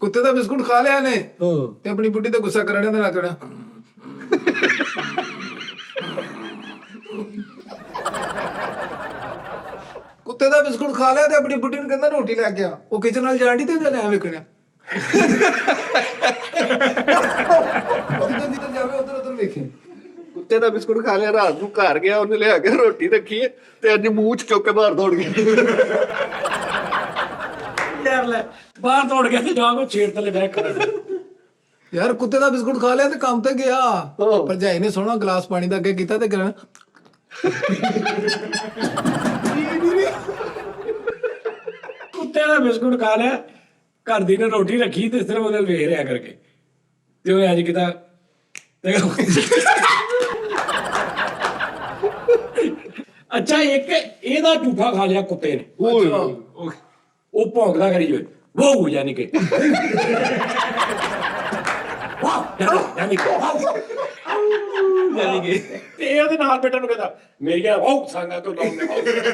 ਕੁੱਤੇ ਦਾ ਬਿਸਕੁਟ ਖਾ ਲਿਆ ਨੇ ਤੇ ਆਪਣੀ ਬੁੱਢੀ ਤੇ ਗੁੱਸਾ ਕਰਨ ਦਾ ਨਾ ਕਰਨਾ। ਕੁੱਤੇ ਦਾ ਬਿਸਕੁਟ ਖਾ ਲਿਆ ਤੇ ਆਪਣੀ ਬੁੱਢੀ ਨੂੰ ਕਹਿੰਦਾ ਰੋਟੀ ਲੈ ਕੇ ਆ। ਉਹ ਕਿਚਨ ਨਾਲ ਜਾਣ ਦੀ ਤੇ ਲੈ ਵੇਖਣਿਆ ਜਿੱਧਰ ਜਾਵੇ ਉਧਰ ਉਧਰ ਵੇਖੇ। ਕੁੱਤੇ ਦਾ ਬਿਸਕੁਟ ਖਾ ਲਿਆ, ਰਾਤ ਨੂੰ ਘਰ ਗਿਆ, ਉਹਨੇ ਲਿਆ ਕੇ ਰੋਟੀ ਰੱਖੀ ਤੇ ਅੱਜ ਮੂੰਹ ਚ ਚੁੱਕ ਕੇ ਬਾਹਰ ਦੌੜ ਗਿਆ। ਯਾਰ ਲੈ ਬਾਹਰ ਦੌੜ ਗਿਆ ਤੇ ਜਾ ਕੋ ਛੇੜ ਥੱਲੇ ਬੈਠ ਕਰ। ਯਾਰ ਕੁੱਤੇ ਦਾ ਬਿਸਕੁਟ ਖਾ ਲਿਆ ਤੇ ਕੰਮ ਤੇ ਗਿਆ। ਭਰਜਾਈ ਨੇ ਸੋਹਣਾ ਗਲਾਸ ਪਾਣੀ ਦਾ ਅੱਗੇ ਕੀਤਾ ਤੇ ਕਰਾਂ ਕੁੱਤੇ ਦਾ ਬਿਸਕੁਟ ਖਾ ਲਿਆ, ਘਰ ਦੀ ਨੇ ਰੋਟੀ ਰੱਖੀ ਤੇ ਸਿਰਫ ਉਹਦੇ ਵੇਖ ਰਿਹਾ ਕਰਕੇ ਤੇ ਉਹਨੇ ਅੱਜ ਕੀਤਾ ਅੱਛਾ ਇੱਕ ਇਹਦਾ ਝੂਠਾ ਖਾ ਲਿਆ ਕੁੱਤੇ ਨੇ। ਉਹ ਭੌਂਕਦਾ ਕਰੀ ਜਾਵੇ ਵਾਹ ਯਾਨੀ ਕਿ ਤੇ ਇਹ ਉਹਦੇ ਨਾਲ ਬੇਟਾ ਨੂੰ ਕਹਿੰਦਾ ਮੇਰੀ ਗੱਲ ਵਾਹ ਸੰਗਾ ਤੋਂ ਲਾਉਂਦੇ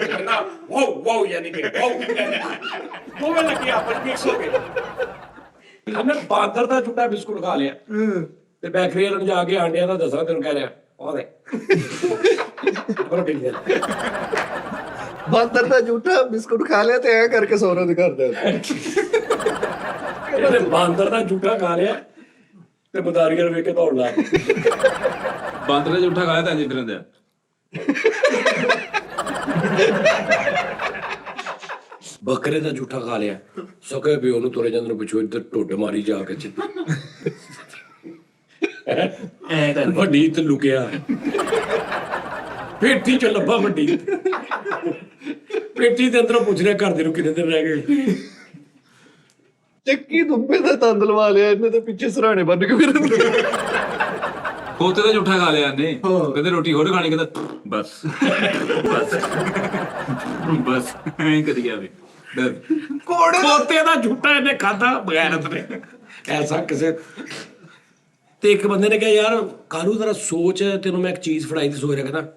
ਕਹਿੰਦਾ ਵਾਹ ਯਾਨੀ ਕਿ ਦੋਵੇਂ ਲੱਗੇ ਆਪਸ ਮਿਕਸ ਹੋ ਗਏ। ਉਹਨੇ ਬਾਂਦਰ ਦਾ ਝੂਠਾ ਬਿਸਕੁਟ ਖਾ ਲਿਆ ਤੇ ਬੈਕਰੀ ਵਾਲੇ ਨੂੰ ਜਾ ਕੇ ਆਂਡਿਆਂ ਦਾ ਦੱਸਣਾ ਤੈਨੂੰ ਕਹਿ ਰਿਹਾ ਉਹਦੇ ਬਾਂਦਰ ਦਾ ਝੂਠਾ ਬਿਸਕੁਟ ਖਾ ਲਿਆ ਤੇ ਐ ਕਰਕੇ ਸੋਹਰਾ ਦੇ ਘਰ ਦਾ। ਇਹਨੇ ਬਾਂਦਰ ਦਾ ਝੂਠਾ ਖਾ ਲਿਆ ਤੇ ਮਦਾਰੀਆਂ ਵੇਖ ਕੇ ਦੌੜ ਲਾ। ਬਾਂਦਰ ਦਾ ਝੂਠਾ ਖਾਇਆ ਤਾਂ ਇੰਜ ਫਿਰਦੇ ਆ। ਬੱਕਰੇ ਦਾ ਝੂਠਾ ਖਾ ਲਿਆ, ਸਕੇ ਵੀ ਉਹਨੂੰ ਤੁਰੇ ਜਾਂਦੇ ਨੂੰ ਪਿੱਛੋਂ ਇੱਧਰ ਢੁੱਡ ਮਾਰੀ ਜਾ ਕੇ ਵੱਡੀ ਤੇ ਲੁਕਿਆ ਪੇਟੀ ਚ ਲੱਭਾ ਵੱਡੀ ਪੇਟੀ ਦੇ ਅੰਦਰੋਂ ਪੁੱਛ ਰਿਹਾ ਘਰ ਦੇ ਨੂੰ ਕਿੰਨੇ ਦਿਨ ਰਹਿ ਗਏ। ਚੱਕੀ ਦੁੱਬੇ ਦਾ ਤੰਦ ਲਵਾ ਲਿਆ ਇਹਨੇ ਤੇ ਪਿੱਛੇ ਸਰਾਣੇ ਬੰਨ ਕੇ ਫਿਰਦੇ। ਖੋਤੇ ਦਾ ਝੂਠਾ ਖਾ ਲਿਆ ਨੇ, ਕਹਿੰਦੇ ਰੋਟੀ ਹੋਰ ਖਾਣੀ, ਕਹਿੰਦਾ ਬਸ ਬਸ ਬਸ ਐਂ ਕਰੀ ਗਿਆ ਵੀ ਡਰ। ਖੋਤੇ ਦਾ ਝੂਠਾ ਇਹਨੇ ਖਾਧਾ ਬਗੈਰਤ ਨੇ ਐਸਾ ਕਿਸੇ। ਤੇ ਇੱਕ ਬੰਦੇ ਨੇ ਕਿਹਾ ਯਾਰ ਕਾਲੂ ਜ਼ਰਾ ਸੋਚ, ਤੈਨੂੰ ਮੈਂ ਇੱਕ ਚੀਜ਼ ਫੜਾਈ ਤੇ ਸੋਚ ਰਿਹਾ ਕਹਿੰਦਾ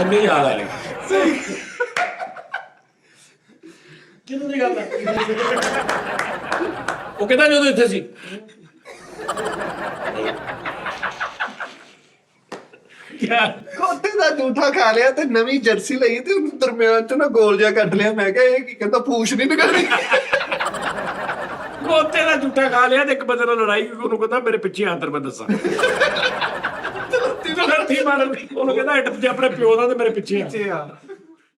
ਅੰਨੇ ਯਾਦ ਆ ਰਿਹਾ ਕਿਹਨੂੰ ਦੀ ਗੱਲ ਹੈ। ਉਹ ਕਹਿੰਦਾ ਜਦੋਂ ਇੱਥੇ ਸੀ ਖੋਤੇ ਦਾ ਝੂਠਾ ਖਾ ਲਿਆ ਤੇ ਨਵੀਂ ਜਰਸੀ ਲਈ ਤੇ ਉਹਨੂੰ ਦਰਮਿਆਨ ਚ ਨਾ ਗੋਲ ਜਿਹਾ ਕੱਟ ਲਿਆ। ਮੈਂ ਕਿਹਾ ਇਹ ਕੀ ਕਹਿੰਦਾ ਪੂਛ ਨਹੀਂ ਨਿਕਲਣੀ। ਖੋਤੇ ਦਾ ਝੂਠਾ ਖਾ ਲਿਆ ਤੇ ਇੱਕ ਬੰਦੇ ਨਾਲ ਲੜਾਈ, ਉਹਨੂੰ ਕਹਿੰਦਾ ਮੇਰੇ ਪਿੱਛੇ ਆਂਤਰ ਮੈਂ ਦੱਸਾਂ ਲੱਤੀ ਮਾਰਨ, ਉਹਨੂੰ ਕਹਿੰਦਾ ਇੱਟ ਤੇ ਆਪਣੇ ਪਿਓ ਦਾ ਤੇ ਮੇਰੇ ਪਿੱਛੇ ਆ।